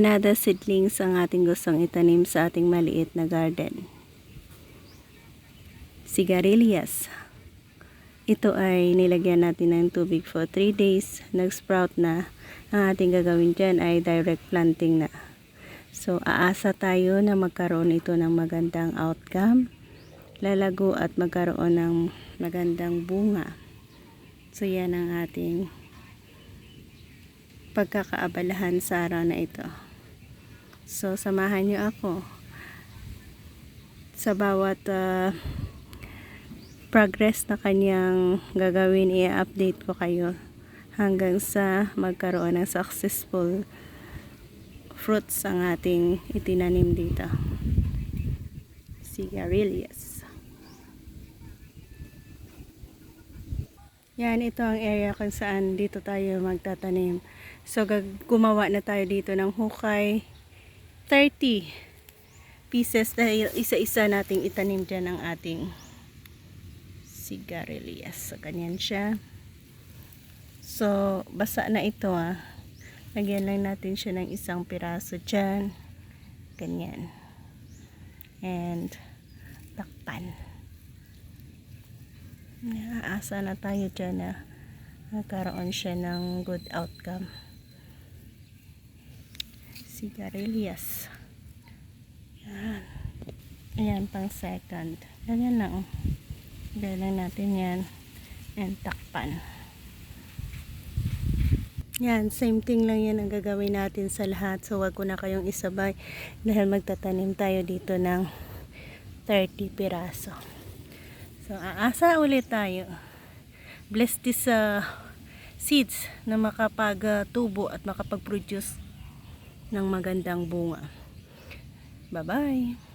Another seedlings ang ating gustong itanim sa ating maliit na garden. Sigarilyas. Ito ay nilagyan natin ng tubig for 3 days. Nag-sprout na. Ang ating gagawin dyan ay direct planting na. So, aasa tayo na magkaroon ito ng magandang outcome. Lalago at magkaroon ng magandang bunga. So, yan ang ating pagkakaabalahan sa araw na ito. So, samahan nyo ako sa bawat progress na kanyang gagawin. I-update ko kayo hanggang sa magkaroon ng successful fruits ang ating itinanim dito. Sigarilyas. Yan, ito ang area kung saan dito tayo magtatanim. So, gumawa na tayo dito ng hukay. 30 pieces dahil isa-isa nating itanim dyan ang ating sigarilyas. So, ganyan siya. So, basa na ito Lagyan lang natin siya ng isang piraso dyan. Ganyan. And, takpan. Aasa na tayo dyan na nagkaroon siya ng good outcome. Sigarilyas. Yan. Ayan, pang second. Ganyan lang. Lagyan lang natin yan. And takpan. Yan, same thing lang yan ang gagawin natin sa lahat. So, wag ko na kayong isabay dahil magtatanim tayo dito ng 30 piraso. So, aasa ulit tayo. Bless this seeds na makapag-tubo at makapag-produce ng magandang bunga. Bye-bye!